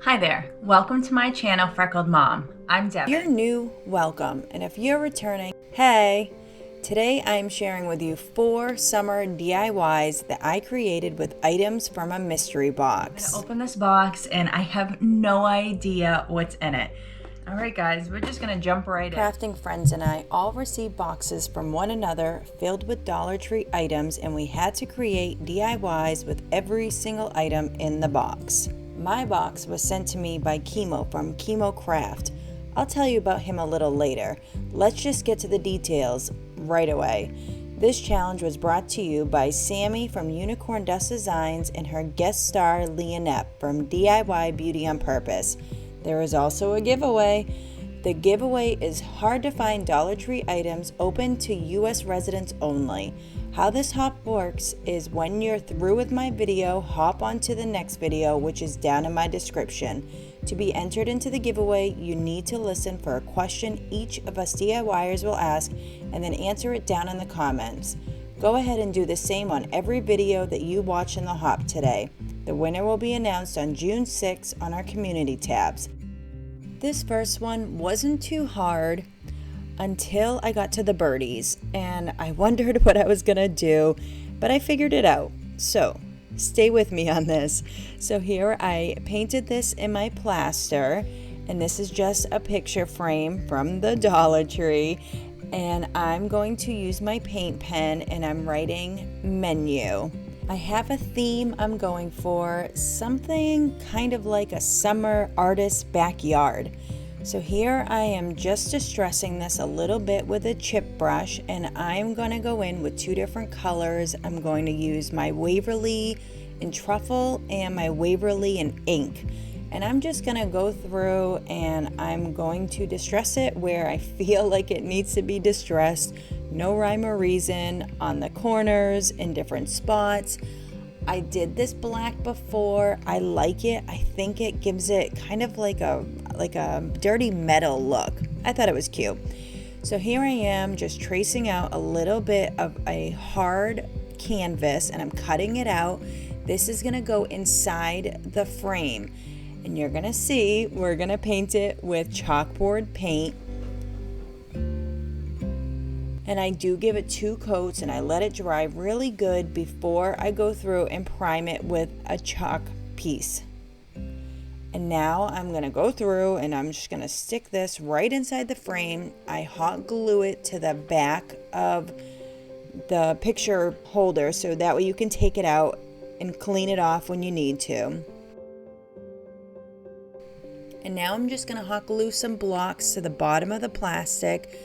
Hi there, welcome to my channel Freckled Mom. I'm Devin. If you're new, welcome, and if you're returning, hey! Today I'm sharing with you 4 summer DIYs that I created with items from a mystery box. I'm gonna open this box and I have no idea what's in it. Alright guys, we're just gonna jump right in. Crafting friends and I all received boxes from one another filled with Dollar Tree items, and we had to create DIYs with every single item in the box. My box was sent to me by Kimo from Kimo Craft. I'll tell you about him a little later. Let's just get to the details right away. This challenge was brought to you by Sammy from Unicorn Dust Designs and her guest star Lianep from DIY Beauty on Purpose. There is also a giveaway. The giveaway is hard to find Dollar Tree items open to US residents only. How this hop works is when you're through with my video, hop on to the next video, which is down in my description. To be entered into the giveaway, you need to listen for a question each of us DIYers will ask and then answer it down in the comments. Go ahead and do the same on every video that you watch in the hop today. The winner will be announced on June 6th on our community tabs. This first one wasn't too hard until I got to the birdies, and I wondered what I was gonna do, but I figured it out. So stay with me on this. So here I painted this in my plaster, and this is just a picture frame from the Dollar Tree, and I'm going to use my paint pen and I'm writing menu. I have a theme I'm going for, something kind of like a summer artist's backyard. So here I am just distressing this a little bit with a chip brush, and I'm going to go in with 2 different colors. I'm going to use my Waverly in Truffle and my Waverly in ink. And I'm just going to go through and I'm going to distress it where I feel like it needs to be distressed. No rhyme or reason, on the corners, in different spots. I did this black before. I like it. I think it gives it kind of like a dirty metal look. I thought it was cute. So here I am just tracing out a little bit of a hard canvas and I'm cutting it out. This is gonna go inside the frame. And you're gonna see, we're gonna paint it with chalkboard paint. And I do give it 2 coats and I let it dry really good before I go through and prime it with a chalk piece. And now I'm gonna go through and I'm just gonna stick this right inside the frame. I hot glue it to the back of the picture holder so that way you can take it out and clean it off when you need to. And now I'm just gonna hot glue some blocks to the bottom of the plastic.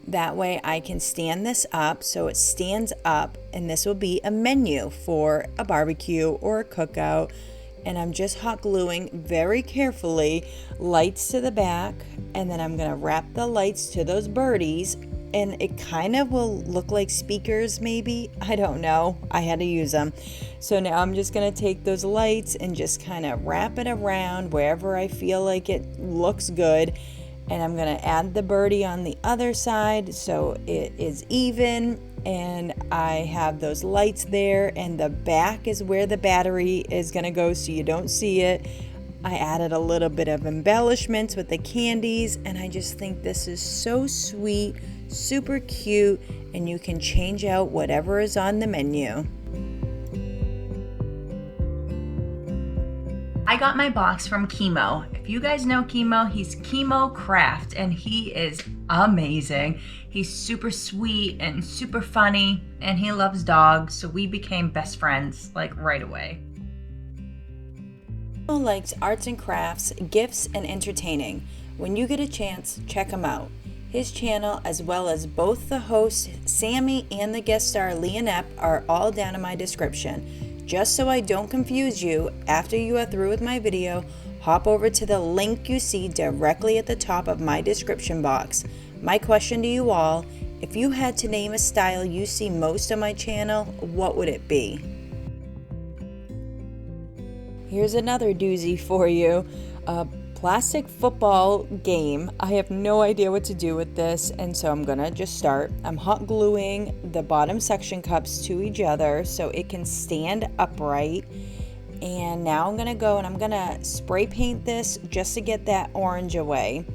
That way I can stand this up so it stands up, and this will be a menu for a barbecue or a cookout. And I'm just hot gluing very carefully lights to the back, and then I'm gonna wrap the lights to those birdies, and it kind of will look like speakers maybe. I don't know, I had to use them. So now I'm just gonna take those lights and just kind of wrap it around wherever I feel like it looks good. And I'm gonna add the birdie on the other side so it is even, and I have those lights there, and the back is where the battery is gonna go so you don't see it. I added a little bit of embellishments with the candies, and I just think this is so sweet, super cute, and you can change out whatever is on the menu. I got my box from Kimo. If you guys know Kimo, he's Kimo Craft and he is amazing. He's super sweet and super funny and he loves dogs, so we became best friends like right away. Kimo likes arts and crafts, gifts, and entertaining. When you get a chance, check him out. His channel, as well as both the hosts, Sammy and the guest star Lianep, are all down in my description. Just so I don't confuse you, after you are through with my video, hop over to the link you see directly at the top of my description box. My question to you all, if you had to name a style you see most on my channel, what would it be? Here's another doozy for you. Plastic football game. I have no idea what to do with this, and so I'm gonna just start. I'm hot gluing the bottom section cups to each other so it can stand upright, And now I'm gonna go and I'm gonna spray paint this just to get that orange away.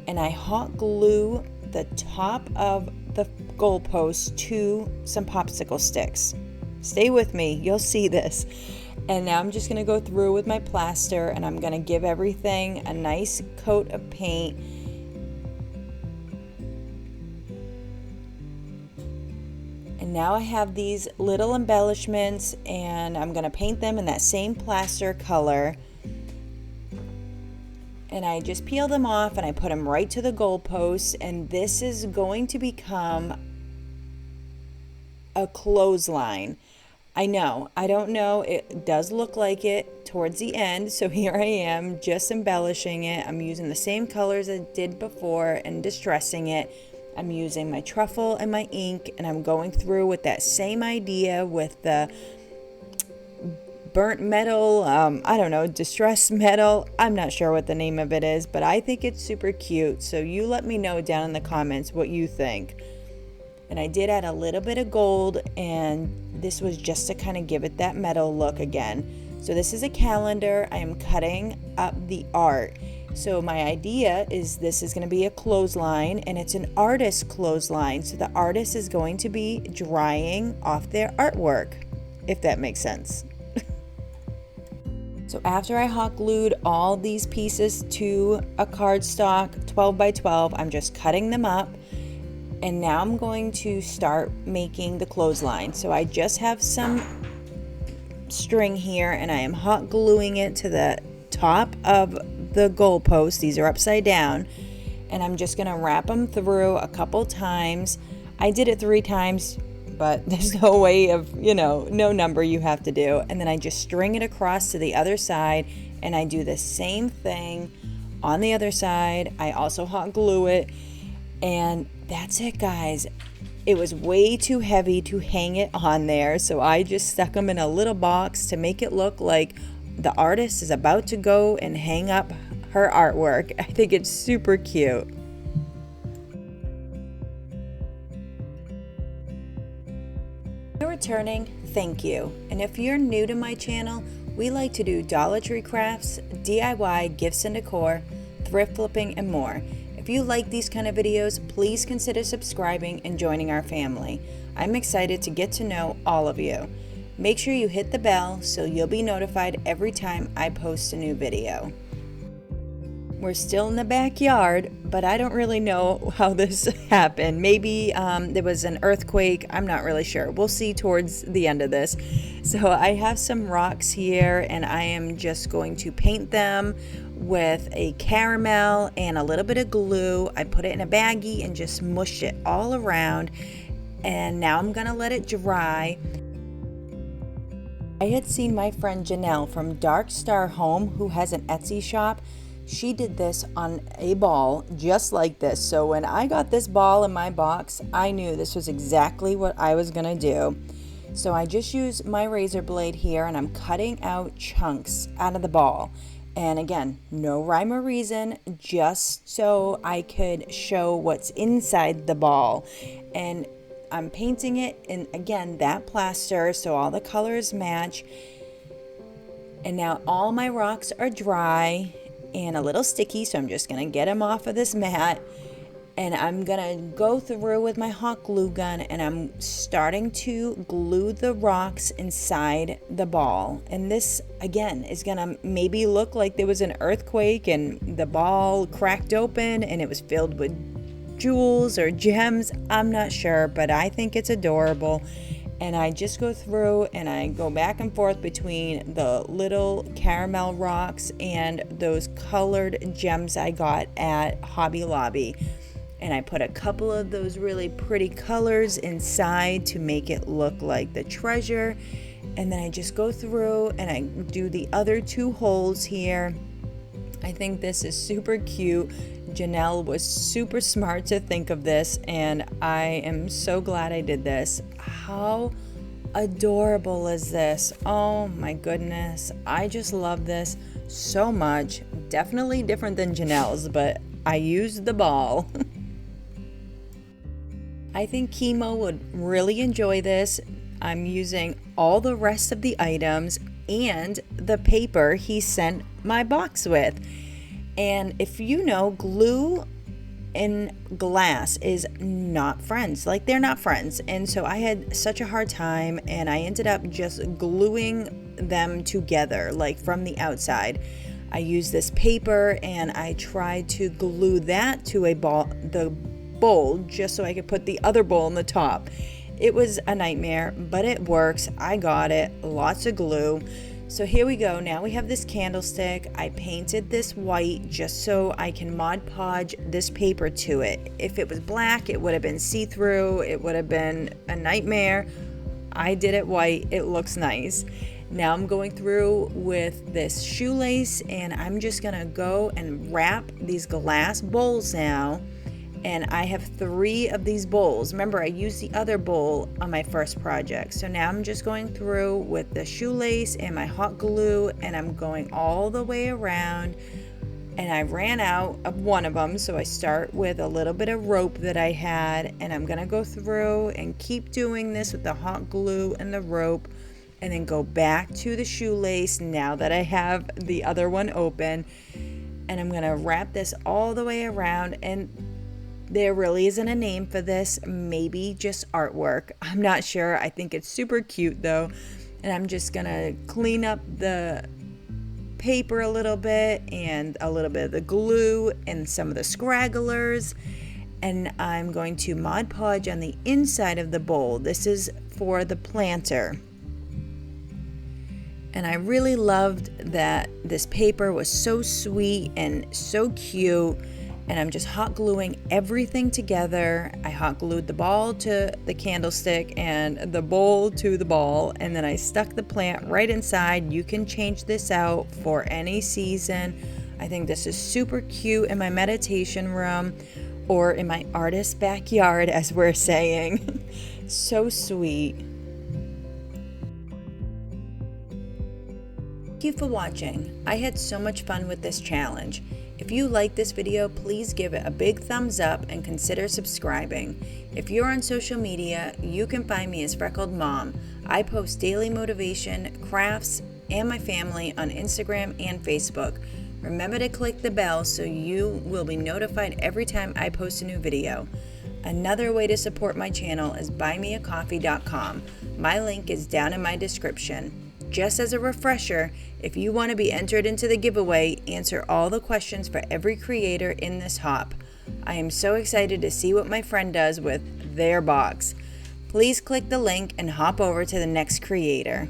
And I hot glue the top of the goalpost to some popsicle sticks. Stay with me, you'll see this. And now I'm just gonna go through with my plaster and I'm gonna give everything a nice coat of paint. And now I have these little embellishments and I'm gonna paint them in that same plaster color. And I just peel them off and I put them right to the goalposts, and this is going to become a clothesline. I know, I don't know, it does look like it towards the end, so here I am just embellishing it. I'm using the same colors I did before and distressing it. I'm using my truffle and my ink, and I'm going through with that same idea with the burnt metal, I don't know, distressed metal. I'm not sure what the name of it is, but I think it's super cute. So you let me know down in the comments what you think. And I did add a little bit of gold, and this was just to kind of give it that metal look again. So this is a calendar. I am cutting up the art. So my idea is this is going to be a clothesline, and it's an artist clothesline. So the artist is going to be drying off their artwork, if that makes sense. So after I hot glued all these pieces to a cardstock 12 by 12, I'm just cutting them up. And now I'm going to start making the clothesline. So I just have some string here and I am hot gluing it to the top of the goalpost. These are upside down. And I'm just gonna wrap them through a couple times. I did it 3 times, but there's no way of, no number you have to do. And then I just string it across to the other side and I do the same thing on the other side. I also hot glue it, and that's it, guys. It was way too heavy to hang it on there, so I just stuck them in a little box to make it look like the artist is about to go and hang up her artwork. I think it's super cute. Returning, thank you. And if you're new to my channel, we like to do Dollar Tree crafts, DIY gifts and decor, thrift flipping, and more. If you like these kind of videos, please consider subscribing and joining our family. I'm excited to get to know all of you. Make sure you hit the bell so you'll be notified every time I post a new video. We're still in the backyard, but I don't really know how this happened. Maybe there was an earthquake. I'm not really sure. We'll see towards the end of this. So I have some rocks here and I am just going to paint them with a caramel and a little bit of glue. I put it in a baggie and just mushed it all around. And now I'm gonna let it dry. I had seen my friend Janelle from Dark Star Home, who has an Etsy shop. She did this on a ball just like this. So when I got this ball in my box, I knew this was exactly what I was gonna do. So I just used my razor blade here and I'm cutting out chunks out of the ball. And again, no rhyme or reason, just so I could show what's inside the ball. And I'm painting it in, again, that plaster so all the colors match. And now all my rocks are dry and a little sticky, so I'm just gonna get them off of this mat, and I'm gonna go through with my hot glue gun and I'm starting to glue the rocks inside the ball. And this again is gonna maybe look like there was an earthquake and the ball cracked open and it was filled with jewels or gems. I'm not sure, but I think it's adorable. And I just go through and I go back and forth between the little caramel rocks and those colored gems I got at Hobby Lobby. And I put a couple of those really pretty colors inside to make it look like the treasure. And then I just go through and I do the other 2 holes here. I think this is super cute. Janelle was super smart to think of this, and I am so glad I did this. How adorable is this? Oh my goodness. I just love this so much. Definitely different than Janelle's, but I used the ball. I think Kimo would really enjoy this. I'm using all the rest of the items and the paper he sent my box with. And if you know, glue and glass is not friends. Like, they're not friends. And so I had such a hard time, and I ended up just gluing them together, like from the outside. I used this paper and I tried to glue that to the bowl, just so I could put the other bowl on the top. It was a nightmare, but it works. I got it. Lots of glue. So here we go. Now we have this candlestick. I painted this white just so I can Mod Podge this paper to it. If it was black, it would have been see-through. It would have been a nightmare. I did it white. It looks nice. Now I'm going through with this shoelace, and I'm just gonna go and wrap these glass bowls now. And I have 3 of these bowls. Remember, I used the other bowl on my first project. So now I'm just going through with the shoelace and my hot glue, and I'm going all the way around. And I ran out of one of them, so I start with a little bit of rope that I had, and I'm gonna go through and keep doing this with the hot glue and the rope, and then go back to the shoelace now that I have the other one open. And I'm gonna wrap this all the way around, and there really isn't a name for this, maybe just artwork. I'm not sure. I think it's super cute though. And I'm just gonna clean up the paper a little bit and a little bit of the glue and some of the scragglers. And I'm going to Mod Podge on the inside of the bowl. This is for the planter. And I really loved that this paper was so sweet and so cute. And I'm just hot gluing everything together. I hot glued the ball to the candlestick and the bowl to the ball, and then I stuck the plant right inside. You can change this out for any season. I think this is super cute in my meditation room or in my artist's backyard, as we're saying. So sweet. Thank you for watching. I had so much fun with this challenge. If you like this video, please give it a big thumbs up and consider subscribing. If you're on social media, you can find me as Freckled Mom. I post daily motivation, crafts, and my family on Instagram and Facebook. Remember to click the bell so you will be notified every time I post a new video. Another way to support my channel is buymeacoffee.com. My link is down in my description. Just as a refresher, if you want to be entered into the giveaway, answer all the questions for every creator in this hop. I am so excited to see what my friend does with their box. Please click the link and hop over to the next creator.